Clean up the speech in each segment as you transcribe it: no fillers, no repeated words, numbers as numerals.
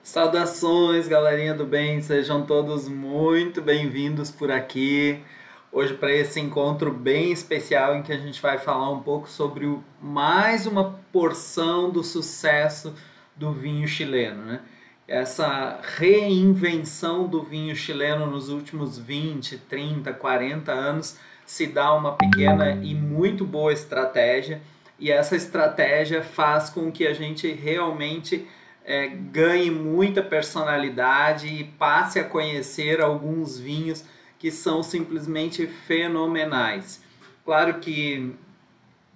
Saudações, galerinha do bem, sejam todos muito bem-vindos por aqui. Hoje para esse encontro bem especial em que a gente vai falar um pouco sobre mais uma porção do sucesso do vinho chileno, né? Essa reinvenção do vinho chileno nos últimos 20, 30, 40 anos se dá uma pequena e muito boa estratégia, e essa estratégia faz com que a gente realmente ganhe muita personalidade e passe a conhecer alguns vinhos que são simplesmente fenomenais. Claro que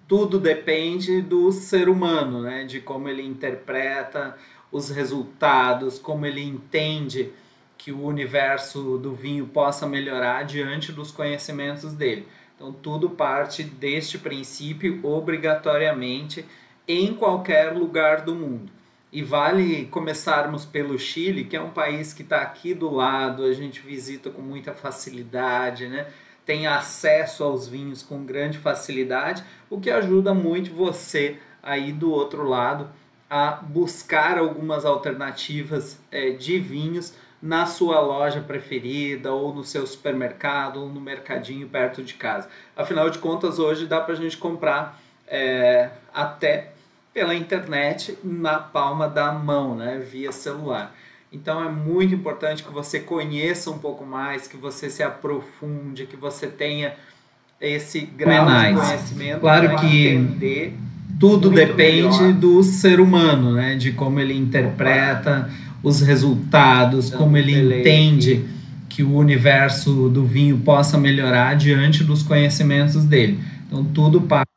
tudo depende do ser humano, né? De como ele interpreta os resultados, como ele entende que o universo do vinho possa melhorar diante dos conhecimentos dele. Então tudo parte deste princípio obrigatoriamente em qualquer lugar do mundo. E vale começarmos pelo Chile, que é um país que está aqui do lado, a gente visita com muita facilidade, né? Tem acesso aos vinhos com grande facilidade, o que ajuda muito você aí do outro lado a buscar algumas alternativas de vinhos na sua loja preferida, ou no seu supermercado, ou no mercadinho perto de casa. Afinal de contas, hoje dá para a gente comprar até pela internet na palma da mão, né, via celular. Então é muito importante que você conheça um pouco mais, que você se aprofunde, que você tenha esse grau de conhecimento. Claro que tudo depende do ser humano, né, de como ele interpreta os resultados, como ele entende que o universo do vinho possa melhorar diante dos conhecimentos dele. Então tudo parte.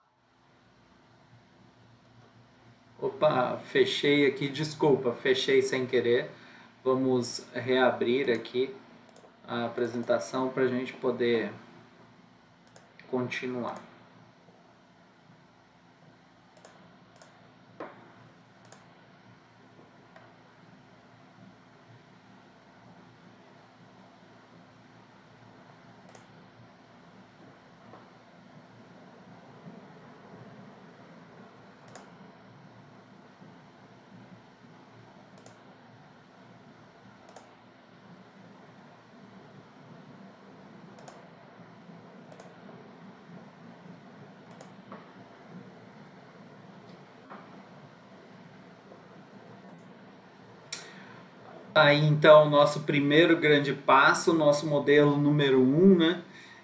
Opa, fechei aqui, desculpa, fechei sem querer. Vamos reabrir aqui a apresentação para a gente poder continuar. Aí então, nosso primeiro grande passo, nosso modelo número 1, né?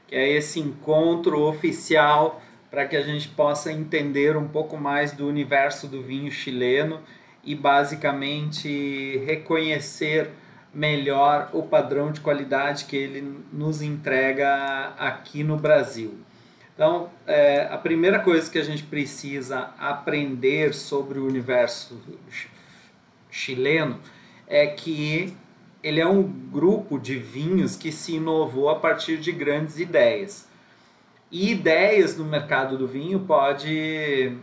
Que é esse encontro oficial para que a gente possa entender um pouco mais do universo do vinho chileno e basicamente reconhecer melhor o padrão de qualidade que ele nos entrega aqui no Brasil. Então, a primeira coisa que a gente precisa aprender sobre o universo chileno é que ele é um grupo de vinhos que se inovou a partir de grandes ideias. E ideias no mercado do vinho pode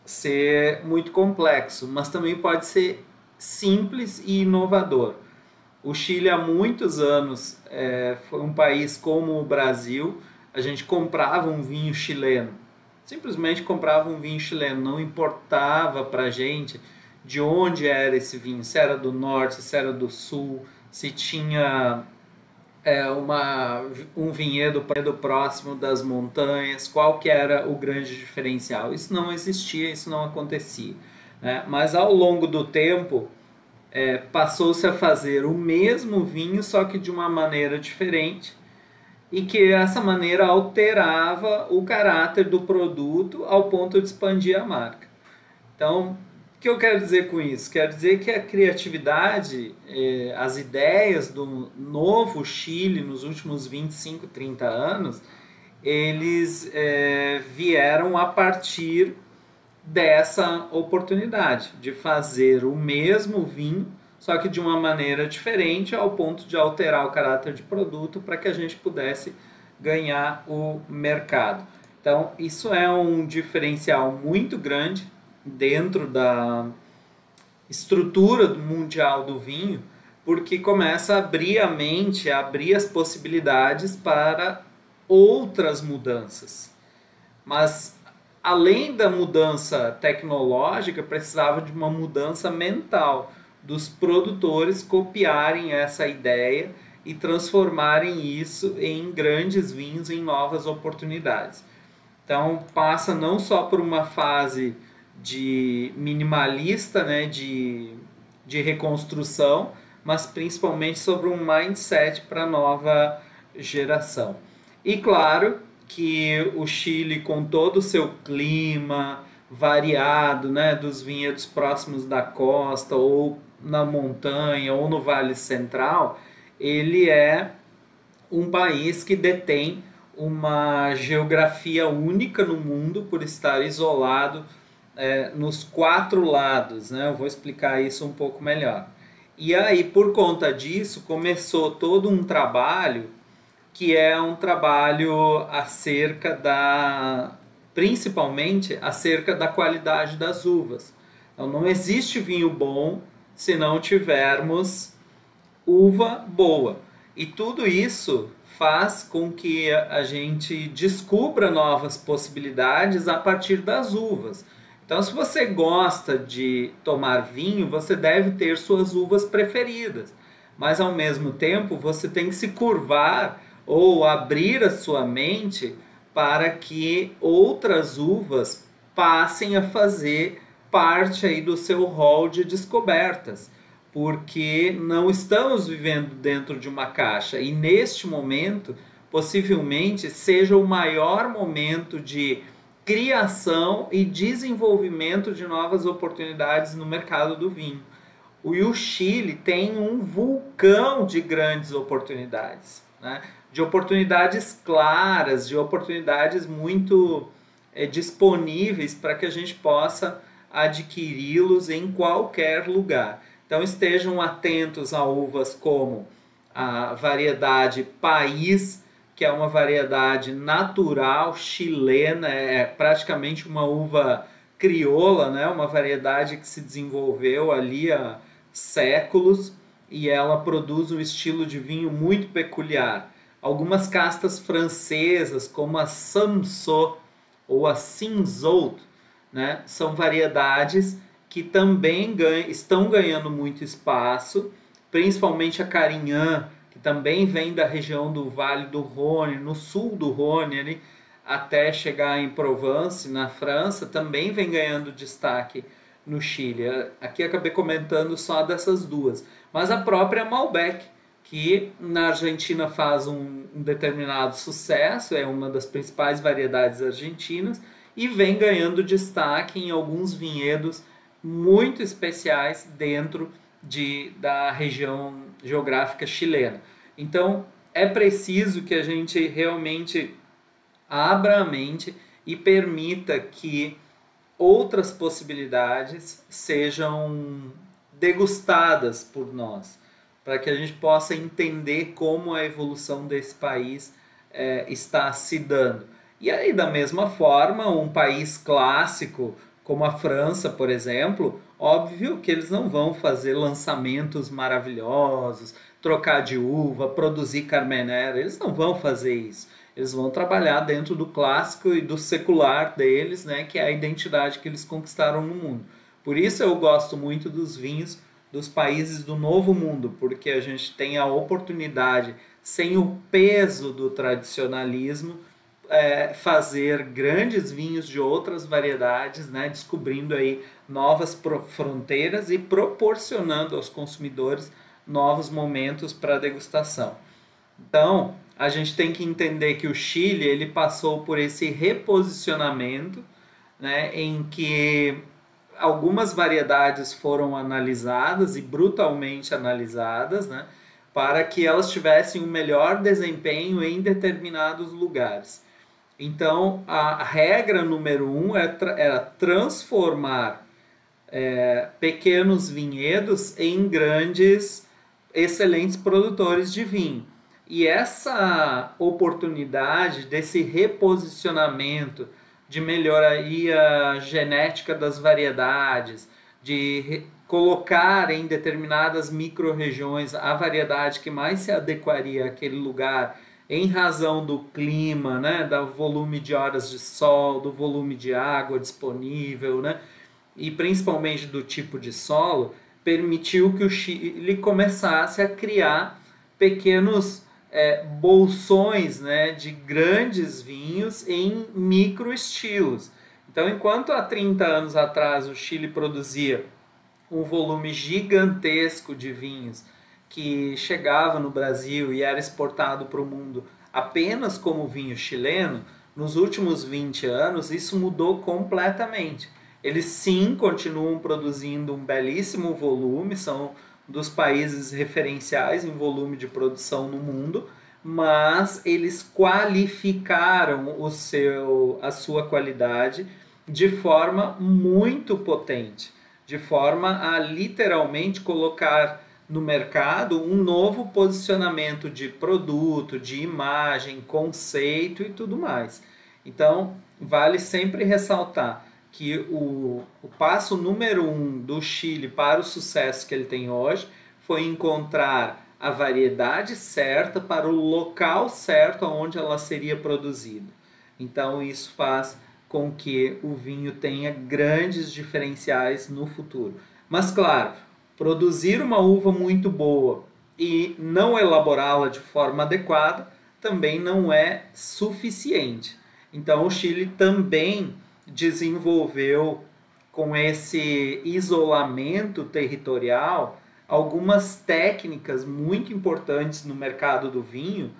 ser muito complexo, mas também pode ser simples e inovador. O Chile há muitos anos foi um país como o Brasil. A gente comprava um vinho chileno, simplesmente comprava um vinho chileno, não importava para a gente de onde era esse vinho, se era do norte, se era do sul, se tinha um vinhedo próximo das montanhas, qual que era o grande diferencial. Isso não existia, isso não acontecia, né? Mas ao longo do tempo passou-se a fazer o mesmo vinho, só que de uma maneira diferente, e que essa maneira alterava o caráter do produto ao ponto de expandir a marca. Então, o que eu quero dizer com isso? Quero dizer que a criatividade, as ideias do novo Chile nos últimos 25, 30 anos, eles vieram a partir dessa oportunidade de fazer o mesmo vinho, só que de uma maneira diferente, ao ponto de alterar o caráter de produto para que a gente pudesse ganhar o mercado. Então, isso é um diferencial muito grande dentro da estrutura mundial do vinho, porque começa a abrir a mente, a abrir as possibilidades para outras mudanças. Mas além da mudança tecnológica, precisava de uma mudança mental, dos produtores copiarem essa ideia e transformarem isso em grandes vinhos, em novas oportunidades. Então passa não só por uma fase de minimalista, né, de reconstrução, mas principalmente sobre um mindset para a nova geração. E claro que o Chile, com todo o seu clima variado, né, dos vinhedos próximos da costa, ou na montanha, ou no Vale Central, ele é um país que detém uma geografia única no mundo por estar isolado nos quatro lados, né? Eu vou explicar isso um pouco melhor. E aí, por conta disso, começou todo um trabalho que é um trabalho principalmente acerca da qualidade das uvas. Então, não existe vinho bom se não tivermos uva boa. E tudo isso faz com que a gente descubra novas possibilidades a partir das uvas. Então, se você gosta de tomar vinho, você deve ter suas uvas preferidas. Mas, ao mesmo tempo, você tem que se curvar ou abrir a sua mente para que outras uvas passem a fazer parte aí do seu rol de descobertas, porque não estamos vivendo dentro de uma caixa e neste momento possivelmente seja o maior momento de criação e desenvolvimento de novas oportunidades no mercado do vinho. E o Chile tem um vulcão de grandes oportunidades, né? De oportunidades claras, de oportunidades muito disponíveis para que a gente possa adquiri-los em qualquer lugar. Então estejam atentos a uvas como a variedade País, que é uma variedade natural chilena, é praticamente uma uva crioula, né? Uma variedade que se desenvolveu ali há séculos e ela produz um estilo de vinho muito peculiar. Algumas castas francesas, como a Samsô ou a Cinsault, né? São variedades que também estão ganhando muito espaço, principalmente a Carignan, que também vem da região do Vale do Rhône, no sul do Rhône, ali, até chegar em Provence, na França, também vem ganhando destaque no Chile. Aqui acabei comentando só dessas duas. Mas a própria Malbec, que na Argentina faz um determinado sucesso, é uma das principais variedades argentinas, e vem ganhando destaque em alguns vinhedos muito especiais dentro da região geográfica chilena. Então, é preciso que a gente realmente abra a mente e permita que outras possibilidades sejam degustadas por nós, para que a gente possa entender como a evolução desse país está se dando. E aí, da mesma forma, um país clássico como a França, por exemplo, óbvio que eles não vão fazer lançamentos maravilhosos, trocar de uva, produzir Carmenère, eles não vão fazer isso. Eles vão trabalhar dentro do clássico e do secular deles, né, que é a identidade que eles conquistaram no mundo. Por isso eu gosto muito dos vinhos dos países do Novo Mundo, porque a gente tem a oportunidade, sem o peso do tradicionalismo, fazer grandes vinhos de outras variedades, né, descobrindo aí novas fronteiras e proporcionando aos consumidores novos momentos para degustação. Então, a gente tem que entender que o Chile ele passou por esse reposicionamento, né, em que algumas variedades foram analisadas e brutalmente analisadas, né, para que elas tivessem um melhor desempenho em determinados lugares. Então, a regra número 1 era transformar pequenos vinhedos em grandes, excelentes produtores de vinho. E essa oportunidade desse reposicionamento, de melhoria genética das variedades, de colocar em determinadas micro-regiões a variedade que mais se adequaria àquele lugar, em razão do clima, né, do volume de horas de sol, do volume de água disponível, né, e principalmente do tipo de solo, permitiu que o Chile começasse a criar pequenos bolsões, né, de grandes vinhos em microestilos. Então, enquanto há 30 anos atrás o Chile produzia um volume gigantesco de vinhos que chegava no Brasil e era exportado para o mundo apenas como vinho chileno, nos últimos 20 anos isso mudou completamente. Eles sim continuam produzindo um belíssimo volume, são dos países referenciais em volume de produção no mundo, mas eles qualificaram a sua qualidade de forma muito potente, de forma a literalmente colocar no mercado um novo posicionamento de produto, de imagem, conceito e tudo mais. Então, vale sempre ressaltar que o passo número 1 do Chile para o sucesso que ele tem hoje foi encontrar a variedade certa para o local certo onde ela seria produzida. Então, isso faz com que o vinho tenha grandes diferenciais no futuro. Mas, claro, produzir uma uva muito boa e não elaborá-la de forma adequada também não é suficiente. Então, o Chile também desenvolveu, com esse isolamento territorial, algumas técnicas muito importantes no mercado do vinho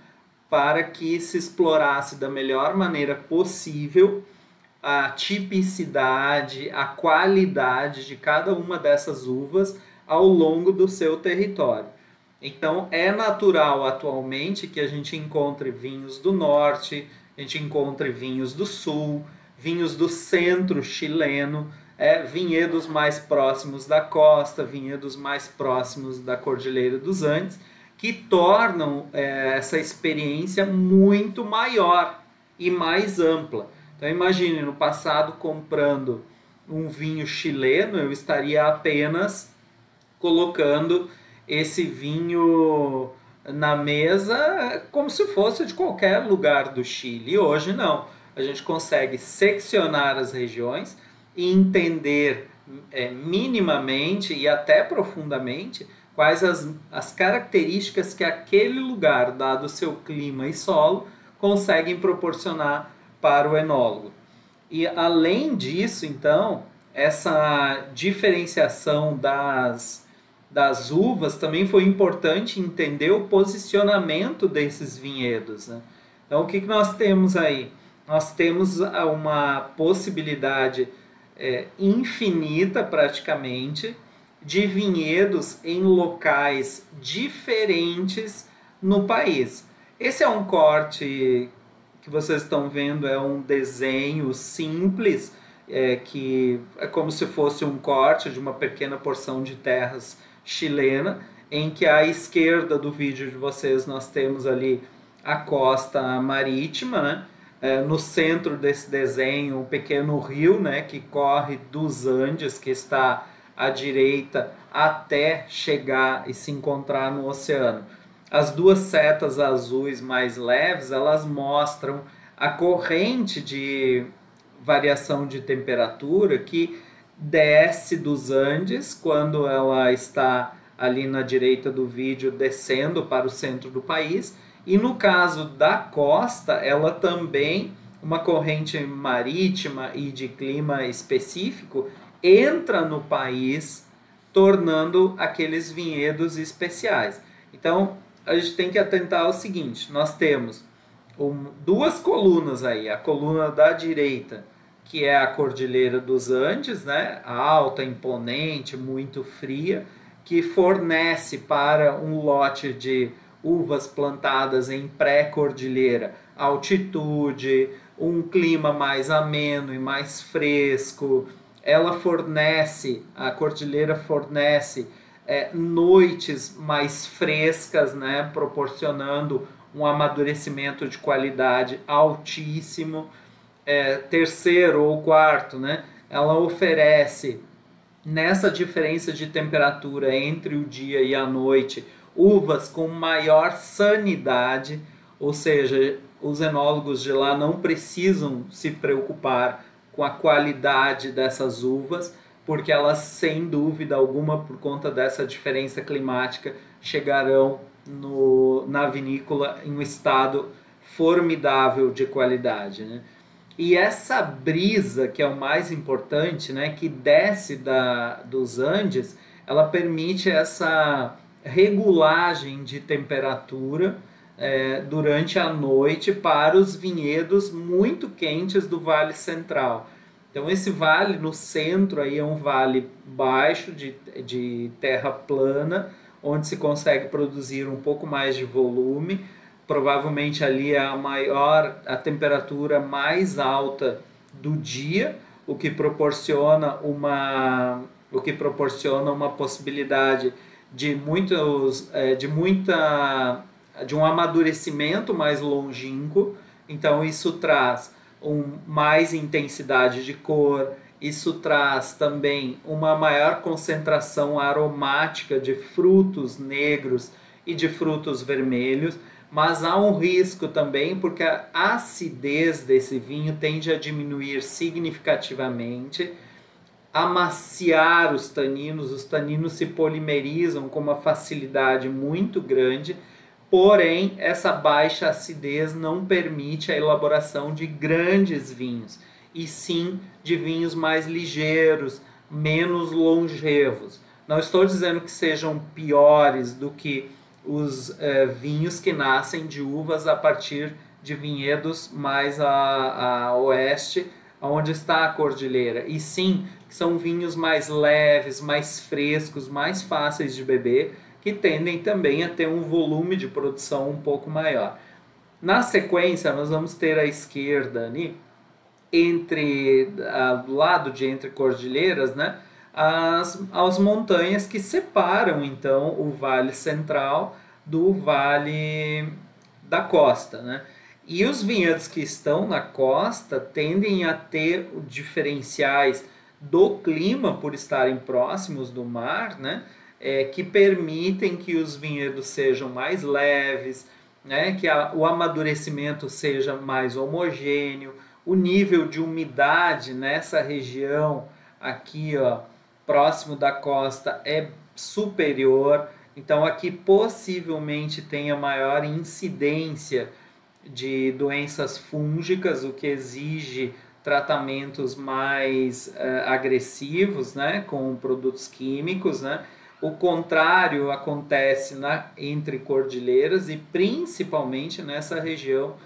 para que se explorasse da melhor maneira possível a tipicidade, a qualidade de cada uma dessas uvas ao longo do seu território. Então, é natural atualmente que a gente encontre vinhos do norte, a gente encontre vinhos do sul, vinhos do centro chileno, vinhedos mais próximos da costa, vinhedos mais próximos da Cordilheira dos Andes, que tornam essa experiência muito maior e mais ampla. Então imagine, no passado, comprando um vinho chileno, eu estaria apenas colocando esse vinho na mesa como se fosse de qualquer lugar do Chile. E hoje não. A gente consegue seccionar as regiões e entender minimamente e até profundamente quais as características que aquele lugar, dado o seu clima e solo, conseguem proporcionar para o enólogo. E além disso, então, essa diferenciação das uvas também foi importante entender o posicionamento desses vinhedos, né? Então, o que nós temos aí? Nós temos uma possibilidade infinita, praticamente, de vinhedos em locais diferentes no país. Esse é um corte que vocês estão vendo, é um desenho simples, que é como se fosse um corte de uma pequena porção de terras chilena, em que à esquerda do vídeo de vocês nós temos ali a costa marítima, né? No centro desse desenho, um pequeno rio, né, que corre dos Andes, que está à direita, até chegar e se encontrar no oceano. As duas setas azuis mais leves, elas mostram a corrente de variação de temperatura que desce dos Andes, quando ela está ali na direita do vídeo, descendo para o centro do país. E no caso da costa, ela também, uma corrente marítima e de clima específico, entra no país, tornando aqueles vinhedos especiais. Então, a gente tem que atentar ao seguinte: nós temos duas colunas aí, a coluna da direita, que é a Cordilheira dos Andes, né? Alta, imponente, muito fria, que fornece para um lote de uvas plantadas em pré-cordilheira altitude, um clima mais ameno e mais fresco. A cordilheira fornece noites mais frescas, né, proporcionando um amadurecimento de qualidade altíssimo. Terceiro ou quarto, né, ela oferece, nessa diferença de temperatura entre o dia e a noite, uvas com maior sanidade, ou seja, os enólogos de lá não precisam se preocupar com a qualidade dessas uvas, porque elas, sem dúvida alguma, por conta dessa diferença climática, chegarão na vinícola em um estado formidável de qualidade, né? E essa brisa, que é o mais importante, né, que desce dos Andes, ela permite essa regulagem de temperatura durante a noite para os vinhedos muito quentes do Vale Central. Então esse vale no centro aí é um vale baixo de terra plana, onde se consegue produzir um pouco mais de volume. Provavelmente ali é a temperatura mais alta do dia, o que proporciona uma possibilidade de de um amadurecimento mais longínquo. Então isso traz mais intensidade de cor, isso traz também uma maior concentração aromática de frutos negros e de frutos vermelhos, mas há um risco também, porque a acidez desse vinho tende a diminuir significativamente, amaciar os taninos se polimerizam com uma facilidade muito grande, porém essa baixa acidez não permite a elaboração de grandes vinhos, e sim de vinhos mais ligeiros, menos longevos. Não estou dizendo que sejam piores do que os vinhos que nascem de uvas a partir de vinhedos mais a oeste, onde está a cordilheira. E sim, são vinhos mais leves, mais frescos, mais fáceis de beber, que tendem também a ter um volume de produção um pouco maior. Na sequência, nós vamos ter à esquerda ali, do lado de entre cordilheiras, né, as montanhas que separam então o Vale Central do Vale da Costa, né? E os vinhedos que estão na costa tendem a ter diferenciais do clima por estarem próximos do mar, né? Que permitem que os vinhedos sejam mais leves, né? Que o amadurecimento seja mais homogêneo, o nível de umidade nessa região aqui, ó, próximo da costa, é superior. Então aqui possivelmente tenha maior incidência de doenças fúngicas, o que exige tratamentos mais agressivos, né, com produtos químicos, né? O contrário acontece entre cordilheiras e principalmente nessa região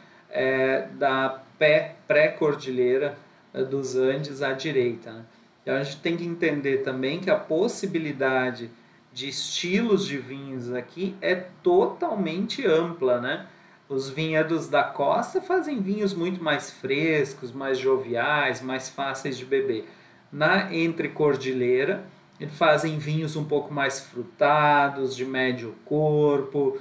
da pré-cordilheira dos Andes à direita, né? Então a gente tem que entender também que a possibilidade de estilos de vinhos aqui é totalmente ampla, né? Os vinhedos da costa fazem vinhos muito mais frescos, mais joviais, mais fáceis de beber. Na entrecordilheira, eles fazem vinhos um pouco mais frutados, de médio corpo,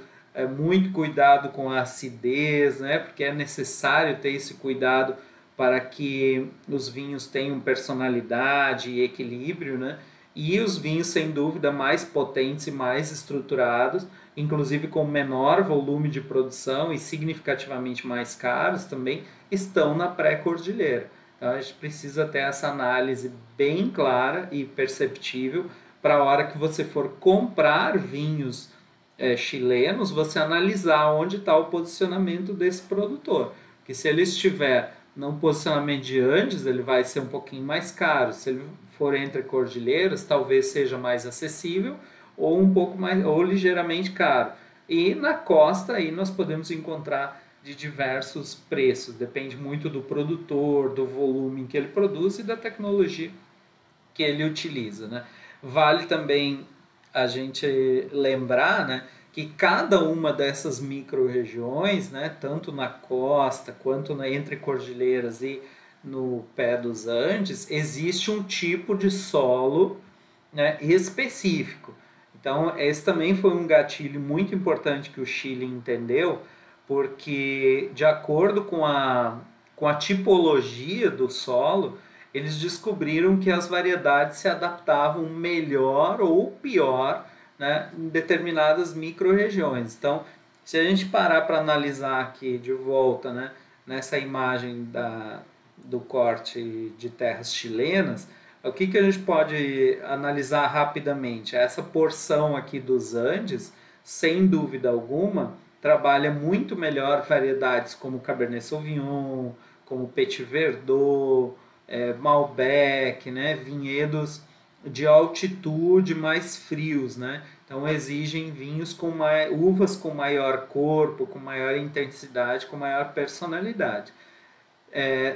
muito cuidado com a acidez, né? Porque é necessário ter esse cuidado para que os vinhos tenham personalidade e equilíbrio, né? E os vinhos, sem dúvida, mais potentes e mais estruturados, inclusive com menor volume de produção e significativamente mais caros também, estão na pré-cordilheira. Então a gente precisa ter essa análise bem clara e perceptível para a hora que você for comprar vinhos chilenos, você analisar onde está o posicionamento desse produtor. Porque se ele estiver no posicionamento de Andes, ele vai ser um pouquinho mais caro. Se ele for entre cordilheiras, talvez seja mais acessível ou um pouco mais, ou ligeiramente caro. E na costa aí nós podemos encontrar de diversos preços, depende muito do produtor, do volume que ele produz e da tecnologia que ele utiliza, né? Vale também a gente lembrar, né, que cada uma dessas micro-regiões, né, tanto na costa quanto entre cordilheiras e no pé dos Andes, existe um tipo de solo, né, específico. Então, esse também foi um gatilho muito importante que o Chile entendeu, porque de acordo com a tipologia do solo, eles descobriram que as variedades se adaptavam melhor ou pior, né, em determinadas micro-regiões. Então, se a gente parar para analisar aqui de volta, né, nessa imagem do corte de terras chilenas, o que a gente pode analisar rapidamente? Essa porção aqui dos Andes, sem dúvida alguma, trabalha muito melhor variedades como Cabernet Sauvignon, como Petit Verdot, Malbec, né? Vinhedos de altitude mais frios, né? Então exigem vinhos com uvas com maior corpo, com maior intensidade, com maior personalidade.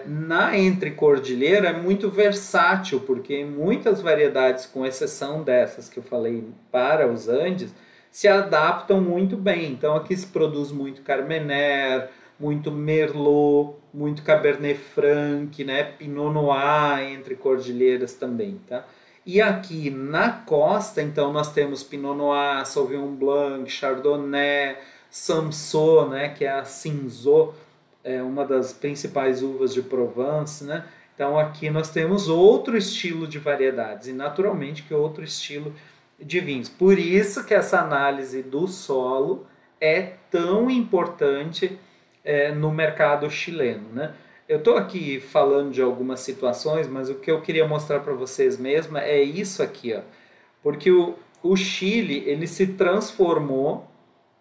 Na entrecordilheira é muito versátil, porque muitas variedades, com exceção dessas que eu falei para os Andes, se adaptam muito bem. Então aqui se produz muito Carmener, muito Merlot, muito Cabernet Franc, né? Pinot Noir entre cordilheiras também, tá? E aqui na costa, então, nós temos Pinot Noir, Sauvignon Blanc, Chardonnay, Samsô, né? Que é a Cinsault, uma das principais uvas de Provence, né? Então aqui nós temos outro estilo de variedades e naturalmente que outro estilo de vinhos. Por isso que essa análise do solo é tão importante no mercado chileno, né? Eu estou aqui falando de algumas situações, mas o que eu queria mostrar para vocês mesmo é isso aqui, ó. Porque o Chile ele se transformou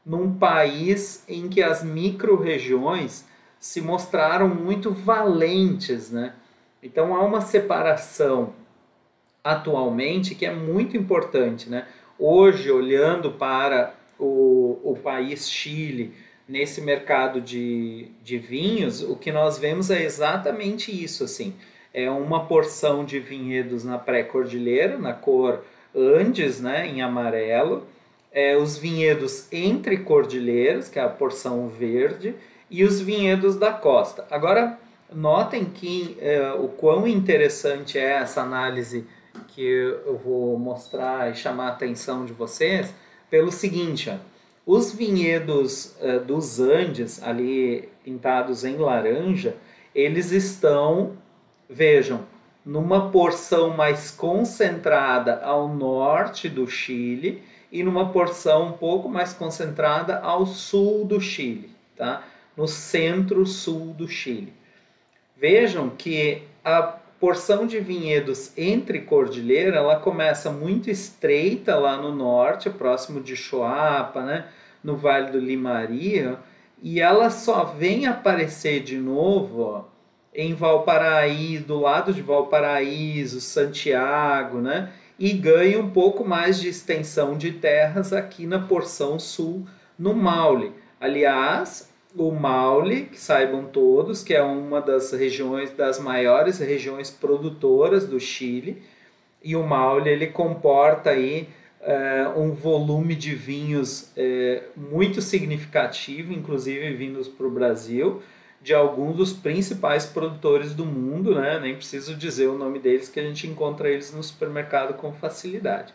num país em que as micro-regiões se mostraram muito valentes, né? Então há uma separação atualmente que é muito importante, né? Hoje, olhando para o país Chile, nesse mercado de vinhos, o que nós vemos é exatamente isso, assim. É uma porção de vinhedos na pré-cordilheira, na cor Andes, né, em amarelo, os vinhedos entre cordilheiras, que é a porção verde, e os vinhedos da costa. Agora, notem que o quão interessante é essa análise que eu vou mostrar e chamar a atenção de vocês, pelo seguinte, ó, os vinhedos dos Andes, ali pintados em laranja, eles estão, vejam, numa porção mais concentrada ao norte do Chile e numa porção um pouco mais concentrada ao sul do Chile, tá? No centro-sul do Chile. Vejam que a porção de vinhedos entre cordilheira, ela começa muito estreita lá no norte, próximo de Choapa, né? No Vale do Limarí, e ela só vem aparecer de novo, ó, em Valparaíso, do lado de Valparaíso, Santiago, né? E ganha um pouco mais de extensão de terras aqui na porção sul, no Maule. Aliás, o Maule, que saibam todos, que é uma das regiões, das maiores regiões produtoras do Chile, e o Maule ele comporta aí um volume de vinhos muito significativo, inclusive vindos para o Brasil, de alguns dos principais produtores do mundo, né? Nem preciso dizer o nome deles, que a gente encontra eles no supermercado com facilidade.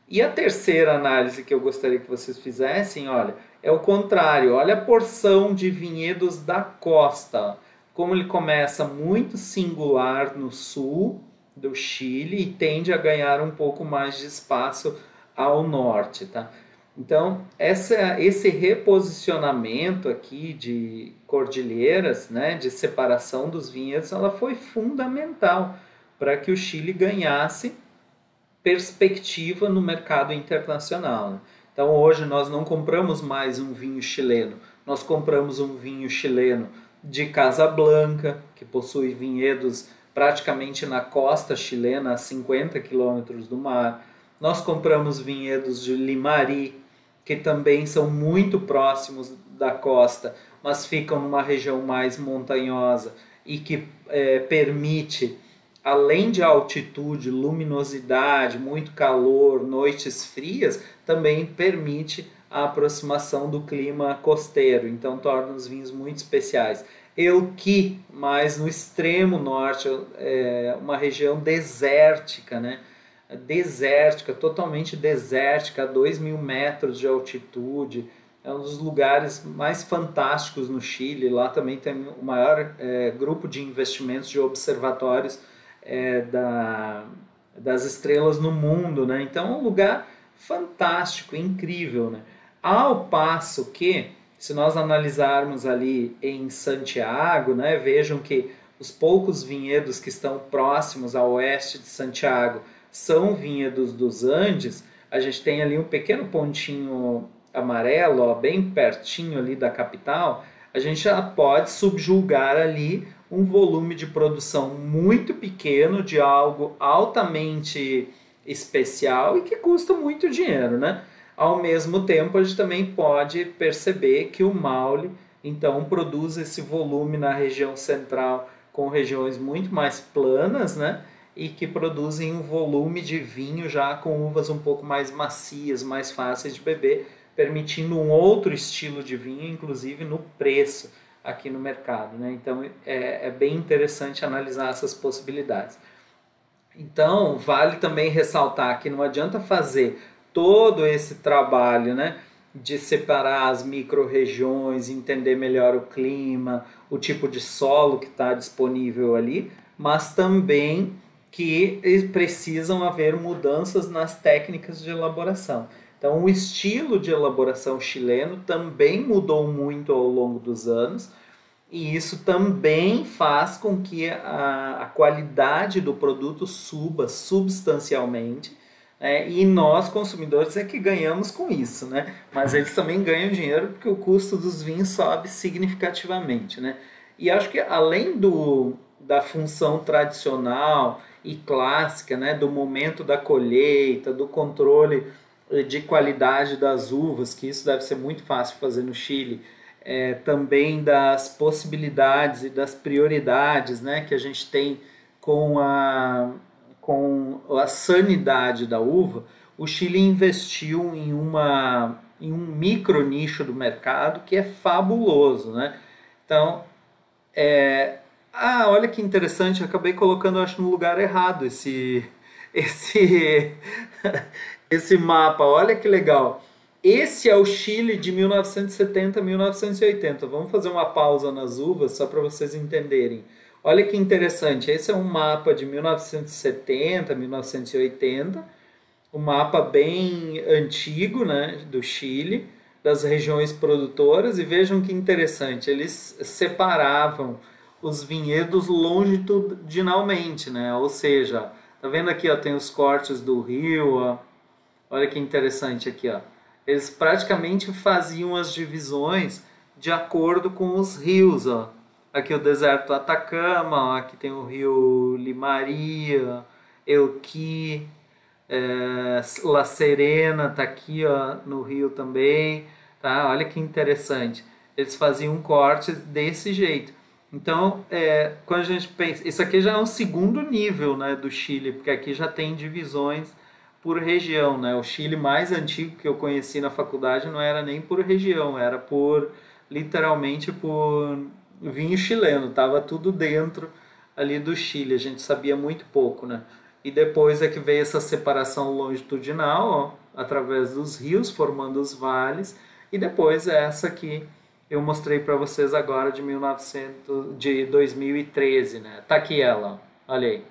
E a terceira análise que eu gostaria que vocês fizessem, olha, é o contrário. Olha a porção de vinhedos da costa, como ele começa muito singular no sul do Chile e tende a ganhar um pouco mais de espaço ao norte, tá? Então, esse reposicionamento aqui de cordilheiras, né, de separação dos vinhedos, ela foi fundamental para que o Chile ganhasse perspectiva no mercado internacional, né? Então, hoje nós não compramos mais um vinho chileno, nós compramos um vinho chileno de Casablanca, que possui vinhedos praticamente na costa chilena, a 50 quilômetros do mar. Nós compramos vinhedos de Limarí, que também são muito próximos da costa, mas ficam numa região mais montanhosa e que permite, além de altitude, luminosidade, muito calor, noites frias, também permite a aproximação do clima costeiro, então torna os vinhos muito especiais. Elqui, mais no extremo norte, é uma região desértica, né? Desértica, totalmente desértica, a 2.000 metros de altitude, é um dos lugares mais fantásticos no Chile. Lá também tem o maior grupo de investimentos de observatórios das estrelas no mundo, né? Então é um lugar fantástico, incrível, né? Ao passo que, se nós analisarmos ali em Santiago, né, vejam que os poucos vinhedos que estão próximos a oeste de Santiago são vinhedos dos Andes, a gente tem ali um pequeno pontinho amarelo, ó, bem pertinho ali da capital, a gente já pode subjugar ali um volume de produção muito pequeno de algo altamente especial e que custa muito dinheiro, né? Ao mesmo tempo, a gente também pode perceber que o Maule, então, produz esse volume na região central com regiões muito mais planas, né? E que produzem um volume de vinho já com uvas um pouco mais macias, mais fáceis de beber, permitindo um outro estilo de vinho, inclusive no preço aqui no mercado, né? Então é bem interessante analisar essas possibilidades. Então vale também ressaltar que não adianta fazer todo esse trabalho, né, de separar as micro-regiões, entender melhor o clima, o tipo de solo que está disponível ali, mas também que precisam haver mudanças nas técnicas de elaboração. Então, o estilo de elaboração chileno também mudou muito ao longo dos anos, e isso também faz com que a qualidade do produto suba substancialmente, né? E nós, consumidores, é que ganhamos com isso, né? Mas eles também ganham dinheiro porque o custo dos vinhos sobe significativamente, né? E acho que além da função tradicional e clássica, né, do momento da colheita, do controle de qualidade das uvas, que isso deve ser muito fácil fazer no Chile, também das possibilidades e das prioridades, né, que a gente tem com a sanidade da uva, o Chile investiu em um micro nicho do mercado que é fabuloso, né? Então, olha que interessante, eu acabei colocando, acho, no lugar errado esse, esse mapa, olha que legal. Esse é o Chile de 1970 a 1980. Vamos fazer uma pausa nas uvas só para vocês entenderem. Olha que interessante, esse é um mapa de 1970, 1980, um mapa bem antigo, né, do Chile, das regiões produtoras, e vejam que interessante, eles separavam os vinhedos longitudinalmente, né, ou seja, tá vendo aqui, ó, tem os cortes do rio, ó, olha que interessante aqui, ó. Eles praticamente faziam as divisões de acordo com os rios, ó. Aqui o deserto do Atacama, ó, aqui tem o rio Limaria, Elqui, La Serena tá aqui, ó, no rio também, tá? Olha que interessante. Eles faziam cortes desse jeito. Então, quando a gente pensa, isso aqui já é um segundo nível, né, do Chile, porque aqui já tem divisões por região, né? O Chile mais antigo que eu conheci na faculdade não era nem por região, era literalmente por vinho chileno, tava tudo dentro ali do Chile, a gente sabia muito pouco, né? E depois é que veio essa separação longitudinal, ó, através dos rios, formando os vales, e depois essa que eu mostrei para vocês agora de 2013, né? Tá aqui ela, ó. Olha aí.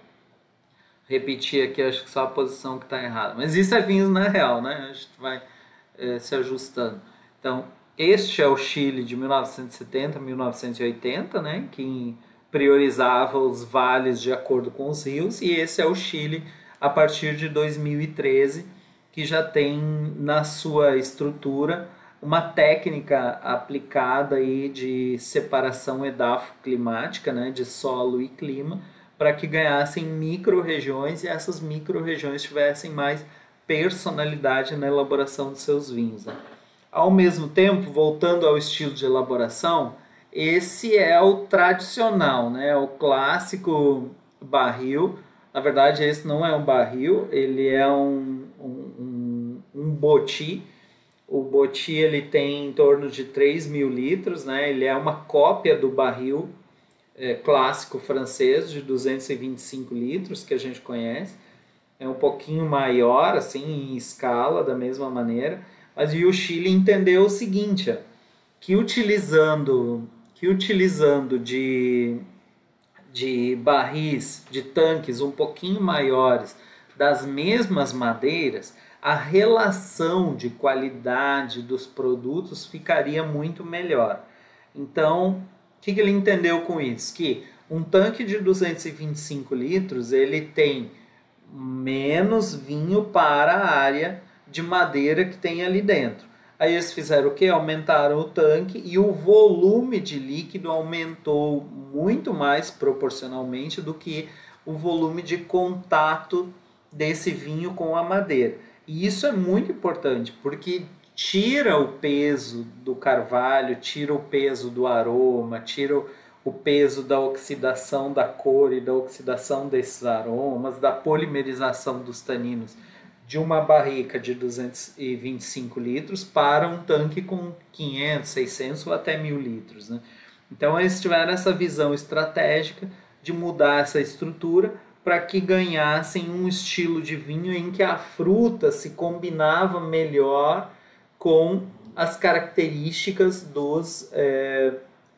Repetir aqui, acho que só a posição que está errada. Mas isso é vinhos na real, né? A gente vai se ajustando. Então, este é o Chile de 1970 a 1980, né? Que priorizava os vales de acordo com os rios. E esse é o Chile a partir de 2013, que já tem na sua estrutura uma técnica aplicada aí de separação edafoclimática, né? De solo e clima, para que ganhassem micro-regiões e essas micro-regiões tivessem mais personalidade na elaboração de seus vinhos, né? Ao mesmo tempo, voltando ao estilo de elaboração, esse é o tradicional, né? O clássico barril. Na verdade, esse não é um barril, ele é um boti. O boti ele tem em torno de 3.000 litros, né? Ele é uma cópia do barril clássico francês de 225 litros que a gente conhece, é um pouquinho maior assim em escala da mesma maneira, mas o Chile entendeu o seguinte, que utilizando de barris, de tanques um pouquinho maiores das mesmas madeiras, a relação de qualidade dos produtos ficaria muito melhor. Então, o que ele entendeu com isso? Que Um tanque de 225 litros, ele tem menos vinho para a área de madeira que tem ali dentro. Aí eles fizeram o quê? Aumentaram o tanque e o volume de líquido aumentou muito mais proporcionalmente do que o volume de contato desse vinho com a madeira. E isso é muito importante, porque tira o peso do carvalho, tira o peso do aroma, tira o peso da oxidação da cor e da oxidação desses aromas, da polimerização dos taninos de uma barrica de 225 litros para um tanque com 500, 600 ou até 1000 litros. Né? Então eles tiveram essa visão estratégica de mudar essa estrutura para que ganhassem um estilo de vinho em que a fruta se combinava melhor com as características dos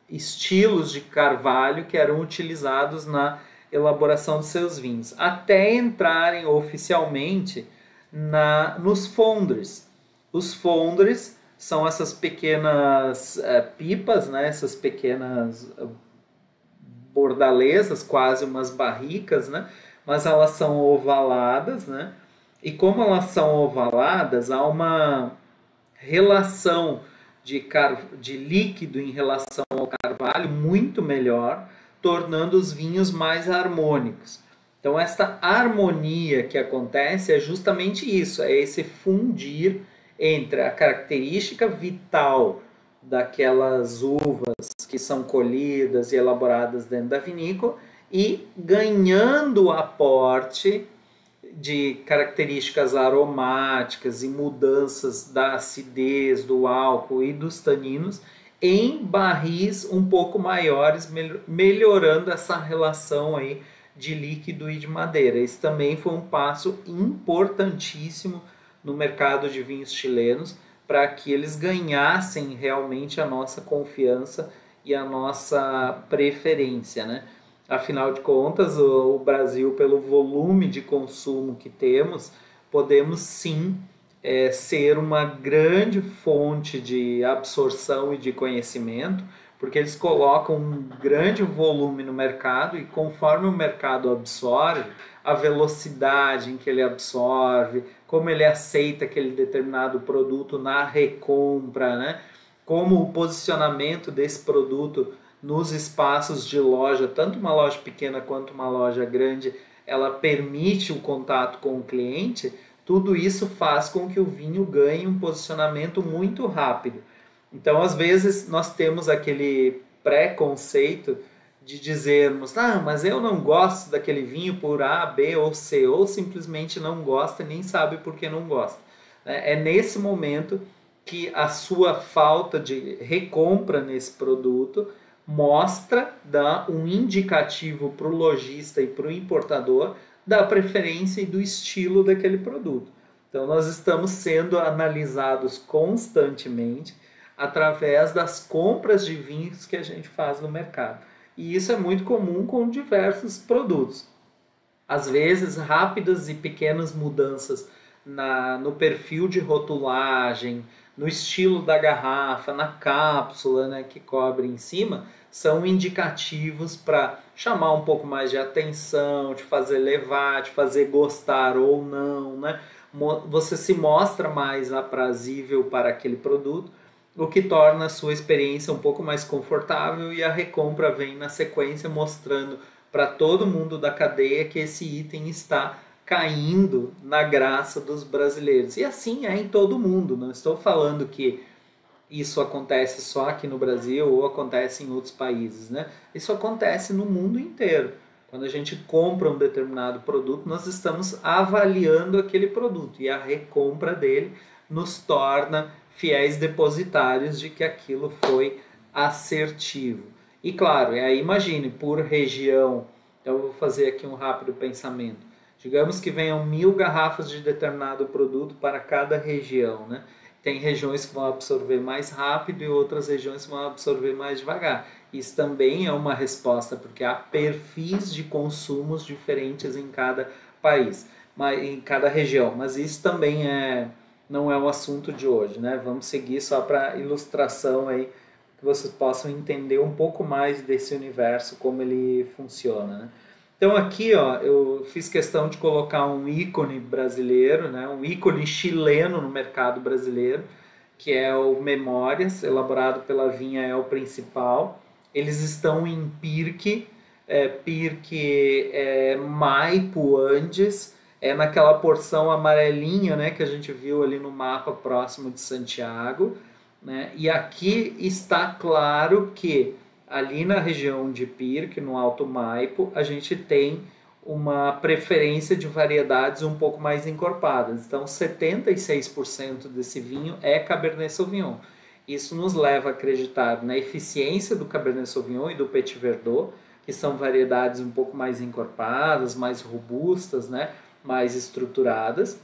estilos de carvalho que eram utilizados na elaboração de seus vinhos, até entrarem oficialmente nos foundries. Os foundries são essas pequenas pipas, né? Essas pequenas bordalesas, quase umas barricas, né? Mas elas são ovaladas, né? E como elas são ovaladas, há uma relação de líquido em relação ao carvalho muito melhor, tornando os vinhos mais harmônicos. Então, essa harmonia que acontece é justamente isso, é esse fundir entre a característica vital daquelas uvas que são colhidas e elaboradas dentro da vinícola e ganhando aporte de características aromáticas e mudanças da acidez, do álcool e dos taninos em barris um pouco maiores, melhorando essa relação aí de líquido e de madeira. Esse também foi um passo importantíssimo no mercado de vinhos chilenos para que eles ganhassem realmente a nossa confiança e a nossa preferência, né? Afinal de contas, o Brasil, pelo volume de consumo que temos, podemos sim ser uma grande fonte de absorção e de conhecimento, porque eles colocam um grande volume no mercado e conforme o mercado absorve, a velocidade em que ele absorve, como ele aceita aquele determinado produto na recompra, né? Como o posicionamento desse produto nos espaços de loja, tanto uma loja pequena quanto uma loja grande, ela permite o contato com o cliente, tudo isso faz com que o vinho ganhe um posicionamento muito rápido. Então, às vezes, nós temos aquele preconceito de dizermos, mas eu não gosto daquele vinho por A, B ou C, ou simplesmente não gosta e nem sabe por que não gosta. É nesse momento que a sua falta de recompra nesse produto mostra, dá um indicativo para o lojista e para o importador da preferência e do estilo daquele produto. Então, nós estamos sendo analisados constantemente através das compras de vinhos que a gente faz no mercado. E isso é muito comum com diversos produtos. Às vezes, rápidas e pequenas mudanças no perfil de rotulagem, no estilo da garrafa, na cápsula, né, que cobre em cima, são indicativos para chamar um pouco mais de atenção, de fazer levar, de fazer gostar ou não, né? Você se mostra mais aprazível para aquele produto, o que torna a sua experiência um pouco mais confortável e a recompra vem na sequência mostrando para todo mundo da cadeia que esse item está caindo na graça dos brasileiros. E assim é em todo mundo, não estou falando que isso acontece só aqui no Brasil ou acontece em outros países, né? Isso acontece no mundo inteiro. Quando a gente compra um determinado produto, nós estamos avaliando aquele produto e a recompra dele nos torna fiéis depositários de que aquilo foi assertivo. E claro, aí imagine, por região, então eu vou fazer aqui um rápido pensamento. Digamos que venham 1000 garrafas de determinado produto para cada região, né? Tem regiões que vão absorver mais rápido e outras regiões que vão absorver mais devagar. Isso também é uma resposta, porque há perfis de consumos diferentes em cada país, em cada região. Mas isso também não é o assunto de hoje, né? Vamos seguir só para ilustração aí, que vocês possam entender um pouco mais desse universo, como ele funciona, né? Então aqui, ó, eu fiz questão de colocar um ícone brasileiro, né, um ícone chileno no mercado brasileiro, que é o Memórias, elaborado pela vinha El Principal. Eles estão em Pirque, Maipo, Andes, naquela porção amarelinha, né, que a gente viu ali no mapa próximo de Santiago, né? E aqui está claro que ali na região de Pirque, no Alto Maipo, a gente tem uma preferência de variedades um pouco mais encorpadas. Então, 76% desse vinho é Cabernet Sauvignon. Isso nos leva a acreditar na eficiência do Cabernet Sauvignon e do Petit Verdot, que são variedades um pouco mais encorpadas, mais robustas, né? Mais estruturadas.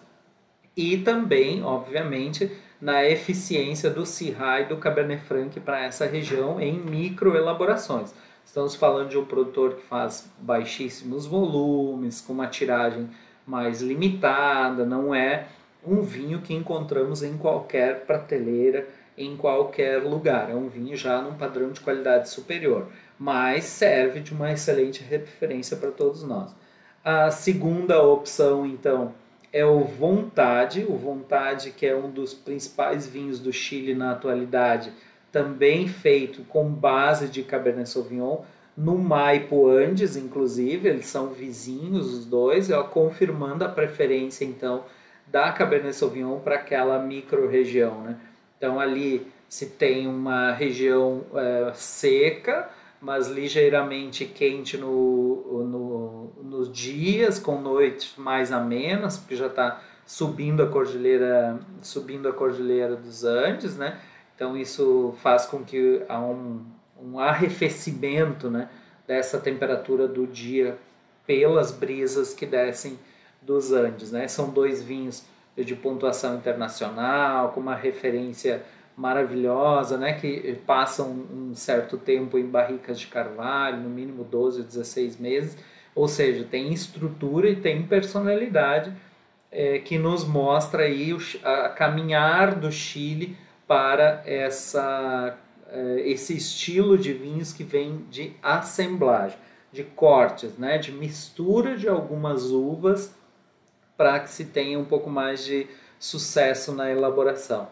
E também, obviamente, na eficiência do Syrah e do Cabernet Franc para essa região em microelaborações. Estamos falando de um produtor que faz baixíssimos volumes, com uma tiragem mais limitada, não é um vinho que encontramos em qualquer prateleira, em qualquer lugar. É um vinho já num padrão de qualidade superior, mas serve de uma excelente referência para todos nós. A segunda opção, então, é o Vontade, que é um dos principais vinhos do Chile na atualidade, também feito com base de Cabernet Sauvignon, no Maipo Andes, inclusive, eles são vizinhos os dois, confirmando a preferência, então, da Cabernet Sauvignon para aquela micro-região, né? Então, ali se tem uma região seca, mas ligeiramente quente nos dias, com noites mais amenas, porque já está subindo a cordilheira dos Andes, né? Então isso faz com que há um arrefecimento, né, dessa temperatura do dia pelas brisas que descem dos Andes, né? São dois vinhos de pontuação internacional, com uma referência maravilhosa, né, que passam um certo tempo em barricas de carvalho, no mínimo 12 ou 16 meses, ou seja, tem estrutura e tem personalidade que nos mostra aí a caminhar do Chile para esse estilo de vinhos que vem de assemblagem, de cortes, né, de mistura de algumas uvas para que se tenha um pouco mais de sucesso na elaboração.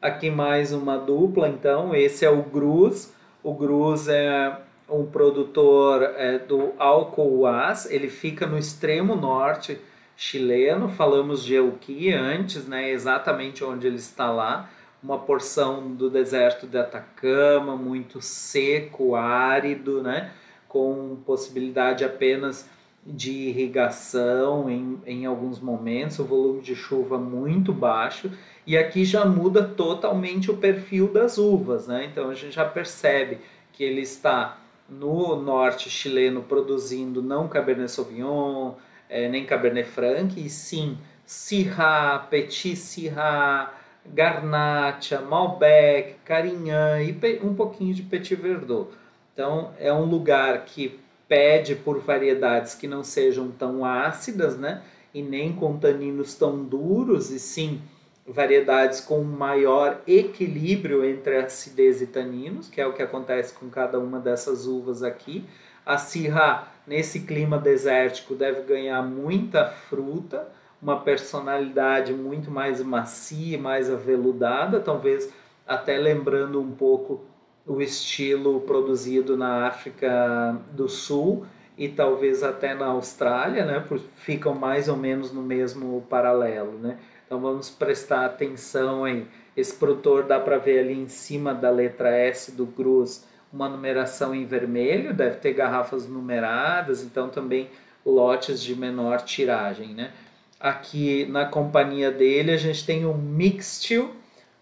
Aqui mais uma dupla, então, esse é o Grus. O Grus é um produtor do Alcohuas, ele fica no extremo norte chileno, falamos de Euquí antes, né, exatamente onde ele está lá, uma porção do deserto de Atacama, muito seco, árido, né, com possibilidade apenas de irrigação em alguns momentos, o volume de chuva muito baixo, e aqui já muda totalmente o perfil das uvas, né? Então a gente já percebe que ele está no norte chileno produzindo não Cabernet Sauvignon, nem Cabernet Franc, e sim Syrah, Petit Syrah, Garnacha, Malbec, Carignan e um pouquinho de Petit Verdot. Então é um lugar que pede por variedades que não sejam tão ácidas, né? E nem com taninos tão duros, e sim variedades com maior equilíbrio entre acidez e taninos, que é o que acontece com cada uma dessas uvas aqui. A Syrah, nesse clima desértico, deve ganhar muita fruta, uma personalidade muito mais macia, mais aveludada, talvez até lembrando um pouco o estilo produzido na África do Sul e talvez até na Austrália, né? Ficam mais ou menos no mesmo paralelo, né? Então vamos prestar atenção aí. Esse produtor dá para ver ali em cima da letra S do Grus uma numeração em vermelho, deve ter garrafas numeradas, então também lotes de menor tiragem, né? Aqui na companhia dele a gente tem o Mixtil.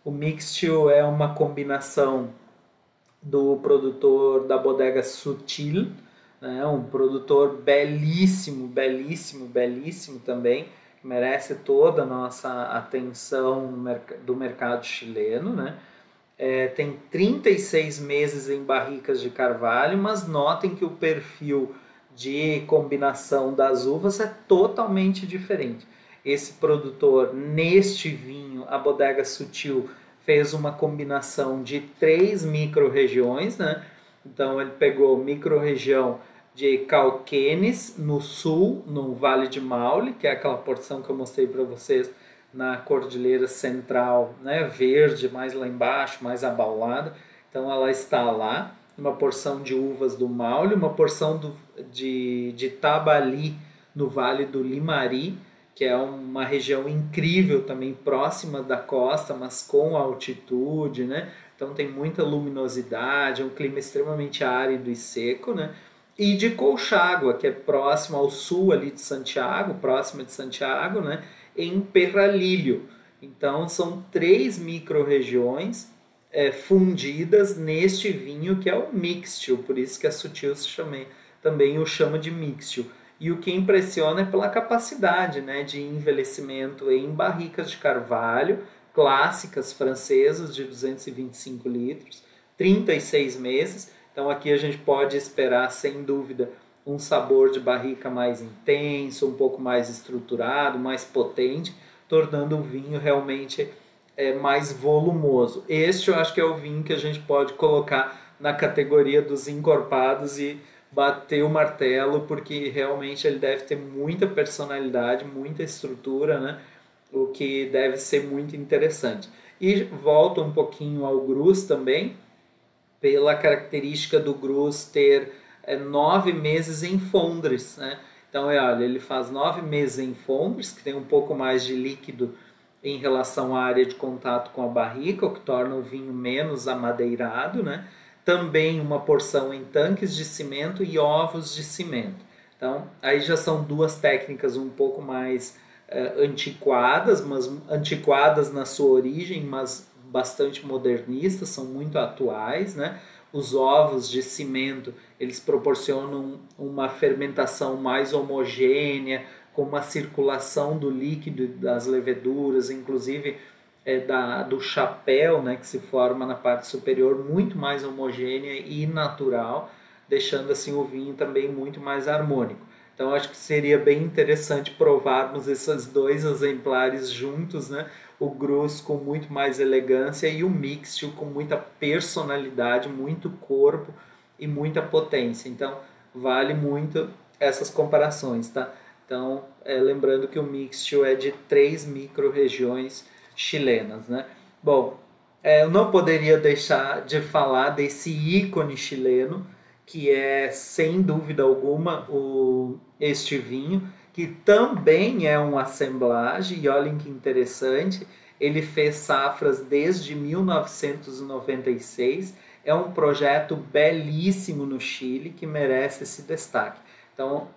O Mixtil é uma combinação do produtor da bodega Sutil, né? Um produtor belíssimo, belíssimo, belíssimo também, que merece toda a nossa atenção do mercado chileno, né? Tem 36 meses em barricas de carvalho, mas notem que o perfil de combinação das uvas é totalmente diferente. Esse produtor, neste vinho, a bodega Sutil, fez uma combinação de 3 micro-regiões, né? Então ele pegou micro-região de Cauquenes, no sul, no Vale de Maule, que é aquela porção que eu mostrei para vocês na Cordilheira Central, né? Verde, mais lá embaixo, mais abaulada. Então ela está lá, uma porção de uvas do Maule, uma porção de Tabali, no Vale do Limari, que é uma região incrível também, próxima da costa, mas com altitude, né? Então tem muita luminosidade, é um clima extremamente árido e seco, né? E de Colchagua, que é próximo ao sul ali de Santiago, próxima de Santiago, né? Em Perralillo. Então são 3 micro-regiões fundidas neste vinho que é o Mixtil, por isso que a Sutil também o chama de Mixtil. E o que impressiona é pela capacidade, né, de envelhecimento em barricas de carvalho, clássicas francesas de 225 litros, 36 meses. Então aqui a gente pode esperar, sem dúvida, um sabor de barrica mais intenso, um pouco mais estruturado, mais potente, tornando o vinho realmente mais volumoso. Este eu acho que é o vinho que a gente pode colocar na categoria dos encorpados e bater o martelo, porque realmente ele deve ter muita personalidade, muita estrutura, né? O que deve ser muito interessante. E volta um pouquinho ao Grus também, pela característica do Grus ter 9 meses em Fondres, né? Então, olha, ele faz 9 meses em Fondres, que tem um pouco mais de líquido em relação à área de contato com a barrica, o que torna o vinho menos amadeirado, né? Também uma porção em tanques de cimento e ovos de cimento. Então, aí já são 2 técnicas um pouco mais antiquadas, mas antiquadas na sua origem, mas bastante modernistas, são muito atuais, né? Os ovos de cimento, eles proporcionam uma fermentação mais homogênea, com uma circulação do líquido das leveduras, inclusive do chapéu, né, que se forma na parte superior, muito mais homogênea e natural, deixando assim o vinho também muito mais harmônico. Então acho que seria bem interessante provarmos esses 2 exemplares juntos, né? O Grus com muito mais elegância e o Mixtil com muita personalidade, muito corpo e muita potência. Então vale muito essas comparações, tá? Então lembrando que o Mixtil é de 3 micro-regiões chilenas, né? Bom, eu não poderia deixar de falar desse ícone chileno, que é, sem dúvida alguma, este vinho, que também é um assemblage, e olhem que interessante, ele fez safras desde 1996, é um projeto belíssimo no Chile, que merece esse destaque. Então,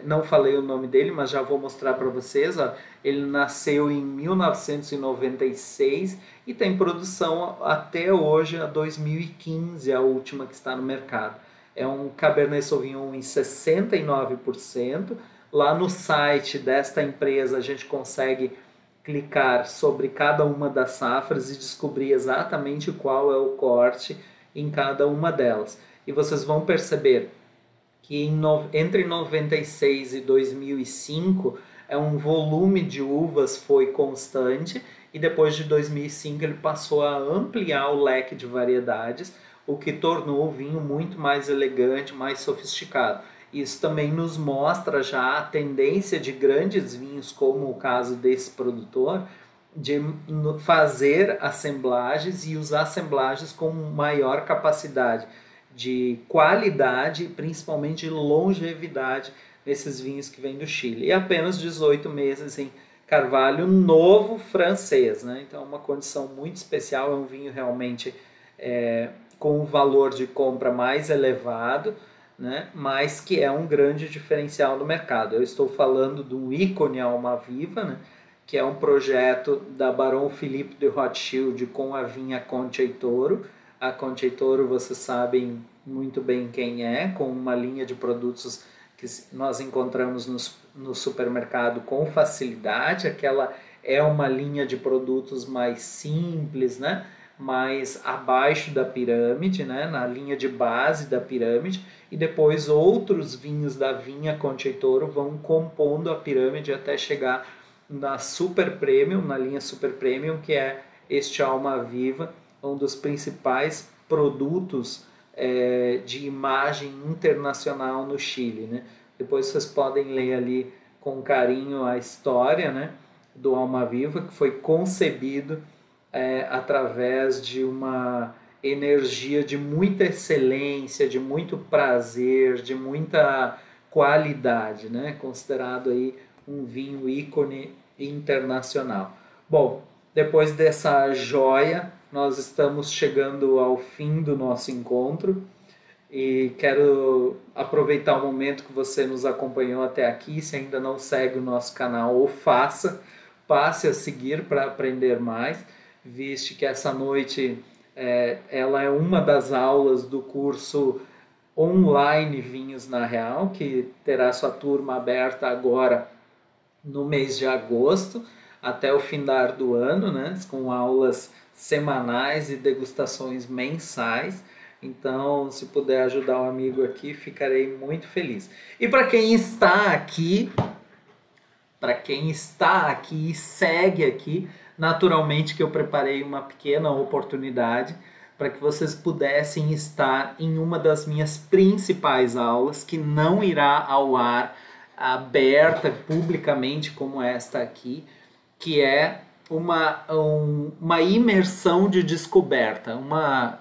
não falei o nome dele, mas já vou mostrar para vocês. Ó. Ele nasceu em 1996 e tem produção até hoje, a 2015, a última que está no mercado. É um Cabernet Sauvignon em 69%. Lá no site desta empresa a gente consegue clicar sobre cada uma das safras e descobrir exatamente qual é o corte em cada uma delas. E vocês vão perceber que entre 96 e 2005 um volume de uvas foi constante e depois de 2005 ele passou a ampliar o leque de variedades, o que tornou o vinho muito mais elegante, mais sofisticado. Isso também nos mostra já a tendência de grandes vinhos, como o caso desse produtor, de fazer assemblagens e usar assemblagens com maior capacidade de qualidade e principalmente de longevidade nesses vinhos que vêm do Chile. E apenas 18 meses em carvalho novo francês, né? Então uma condição muito especial, é um vinho realmente com um valor de compra mais elevado, né? Mas que é um grande diferencial no mercado. Eu estou falando do ícone Almaviva, né? Que é um projeto da Barão Philippe de Rothschild com a vinha Conceitoro. A Conceitoro, vocês sabem muito bem quem é, com uma linha de produtos que nós encontramos no supermercado com facilidade. Aquela é uma linha de produtos mais simples, né? Mais abaixo da pirâmide, né? Na linha de base da pirâmide, e depois outros vinhos da vinha Conceitoro vão compondo a pirâmide até chegar na Super Premium, na linha Super Premium, que é este Alma Viva, um dos principais produtos de imagem internacional no Chile, né? Depois vocês podem ler ali com carinho a história, né, do Alma Viva, que foi concebido através de uma energia de muita excelência, de muito prazer, de muita qualidade, né? Considerado aí um vinho ícone internacional. Bom, depois dessa joia, nós estamos chegando ao fim do nosso encontro e quero aproveitar o momento que você nos acompanhou até aqui. Se ainda não segue o nosso canal, ou passe a seguir para aprender mais, visto que essa noite ela é uma das aulas do curso online Vinhos na Real, que terá sua turma aberta agora no mês de agosto, até o findar do ano, né, com aulas semanais e degustações mensais. Então, se puder ajudar um amigo aqui, ficarei muito feliz. E para quem está aqui e segue aqui, naturalmente que eu preparei uma pequena oportunidade para que vocês pudessem estar em uma das minhas principais aulas, que não irá ao ar aberta publicamente como esta aqui, que é uma imersão de descoberta, uma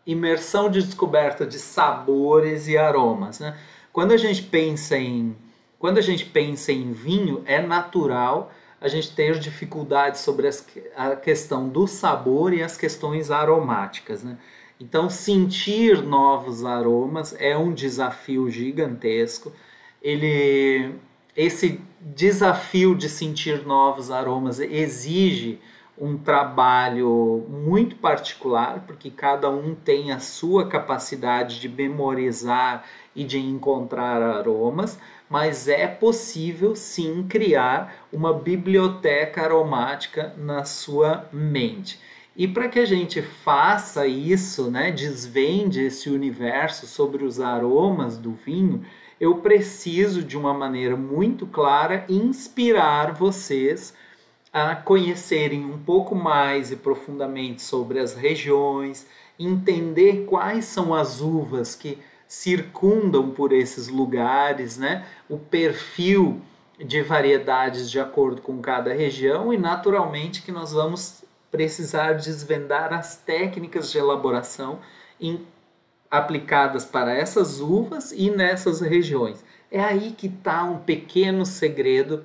imersão de descoberta de sabores e aromas, né? Quando a gente pensa em vinho, é natural a gente ter dificuldades sobre a questão do sabor e as questões aromáticas, né? Então, sentir novos aromas é um desafio gigantesco. Esse desafio de sentir novos aromas exige um trabalho muito particular, porque cada um tem a sua capacidade de memorizar e de encontrar aromas, mas é possível sim criar uma biblioteca aromática na sua mente. E para que a gente faça isso, né, desvende esse universo sobre os aromas do vinho, eu preciso, de uma maneira muito clara, inspirar vocês a conhecerem um pouco mais e profundamente sobre as regiões, entender quais são as uvas que circundam por esses lugares, né? O perfil de variedades de acordo com cada região, e naturalmente que nós vamos precisar desvendar as técnicas de elaboração aplicadas para essas uvas e nessas regiões. É aí que está um pequeno segredo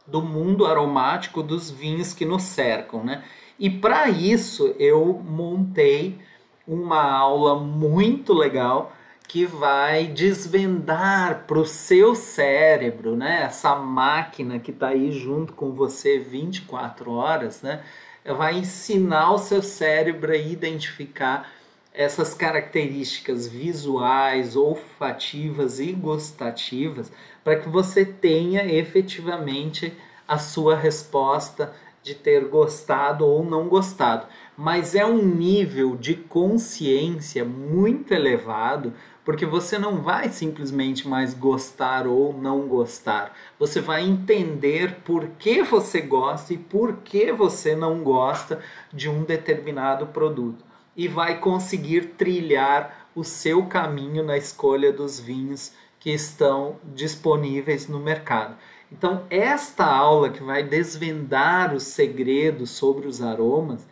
do mundo aromático dos vinhos que nos cercam, né? E para isso eu montei uma aula muito legal que vai desvendar para o seu cérebro, né? Essa máquina que está aí junto com você 24 horas, né? Vai ensinar o seu cérebro a identificar essas características visuais, olfativas e gustativas, para que você tenha efetivamente a sua resposta de ter gostado ou não gostado. Mas é um nível de consciência muito elevado, porque você não vai simplesmente mais gostar ou não gostar. Você vai entender por que você gosta e por que você não gosta de um determinado produto. E vai conseguir trilhar o seu caminho na escolha dos vinhos que estão disponíveis no mercado. Então, esta aula que vai desvendar os segredos sobre os aromas,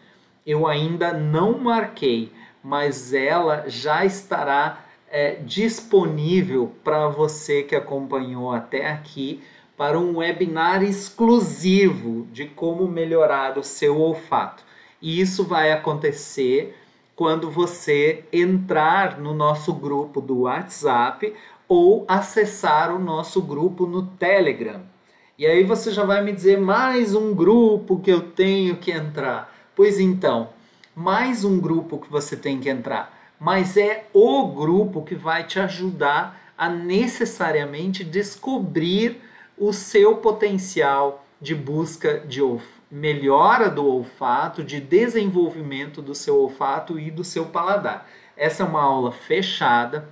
eu ainda não marquei, mas ela já estará disponível para você que acompanhou até aqui, para um webinar exclusivo de como melhorar o seu olfato. E isso vai acontecer quando você entrar no nosso grupo do WhatsApp ou acessar o nosso grupo no Telegram. E aí você já vai me dizer, mais um grupo que eu tenho que entrar. Pois então, mais um grupo que você tem que entrar, mas é o grupo que vai te ajudar a necessariamente descobrir o seu potencial de busca de melhora do olfato, de desenvolvimento do seu olfato e do seu paladar. Essa é uma aula fechada,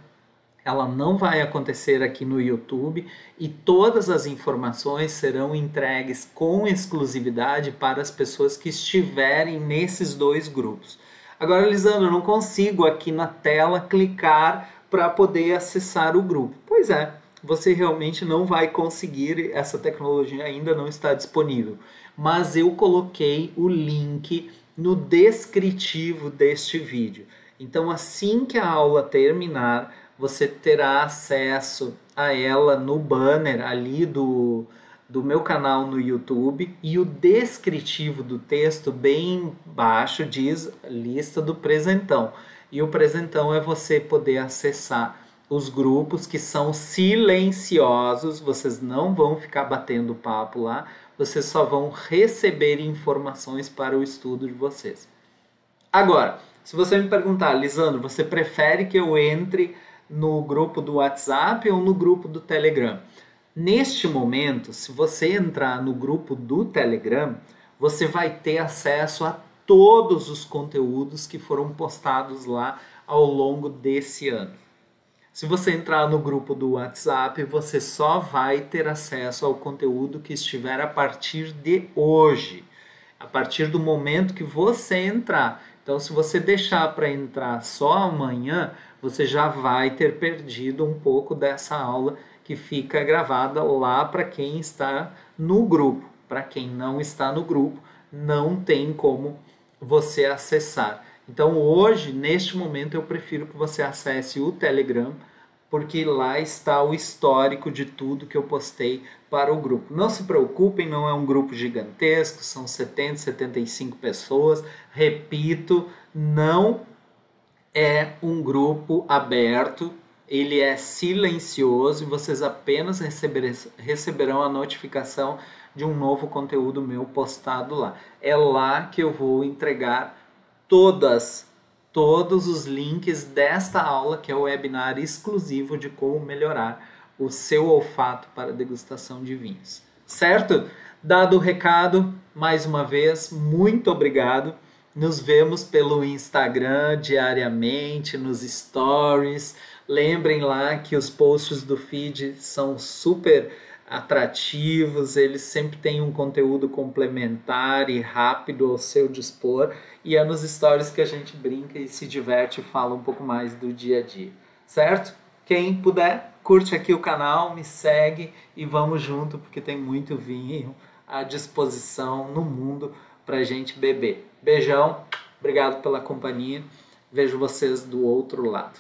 ela não vai acontecer aqui no YouTube e todas as informações serão entregues com exclusividade para as pessoas que estiverem nesses 2 grupos. Agora, Lisandro, eu não consigo aqui na tela clicar para poder acessar o grupo. Pois é, você realmente não vai conseguir, essa tecnologia ainda não está disponível. Mas eu coloquei o link no descritivo deste vídeo. Então, assim que a aula terminar, você terá acesso a ela no banner ali do meu canal no YouTube, e o descritivo do texto bem baixo diz lista do presentão. E o presentão é você poder acessar os grupos que são silenciosos, vocês não vão ficar batendo papo lá, vocês só vão receber informações para o estudo de vocês. Agora, se você me perguntar, Lisandro, você prefere que eu entre no grupo do WhatsApp ou no grupo do Telegram? Neste momento, se você entrar no grupo do Telegram, você vai ter acesso a todos os conteúdos que foram postados lá ao longo desse ano. Se você entrar no grupo do WhatsApp, você só vai ter acesso ao conteúdo que estiver a partir de hoje, a partir do momento que você entrar. Então, se você deixar para entrar só amanhã, você já vai ter perdido um pouco dessa aula que fica gravada lá para quem está no grupo. Para quem não está no grupo, não tem como você acessar. Então, hoje, neste momento, eu prefiro que você acesse o Telegram, porque lá está o histórico de tudo que eu postei para o grupo. Não se preocupem, não é um grupo gigantesco, são 70, 75 pessoas. Repito, não é um grupo aberto, ele é silencioso e vocês apenas receberão a notificação de um novo conteúdo meu postado lá. É lá que eu vou entregar todos os links desta aula, que é o webinar exclusivo de como melhorar o seu olfato para degustação de vinhos. Certo? Dado o recado, mais uma vez, muito obrigado. Nos vemos pelo Instagram diariamente, nos stories. Lembrem lá que os posts do feed são super atrativos, eles sempre têm um conteúdo complementar e rápido ao seu dispor, e é nos stories que a gente brinca e se diverte e fala um pouco mais do dia a dia, certo? Quem puder, curte aqui o canal, me segue e vamos junto, porque tem muito vinho à disposição no mundo pra gente beber. Beijão, obrigado pela companhia, vejo vocês do outro lado.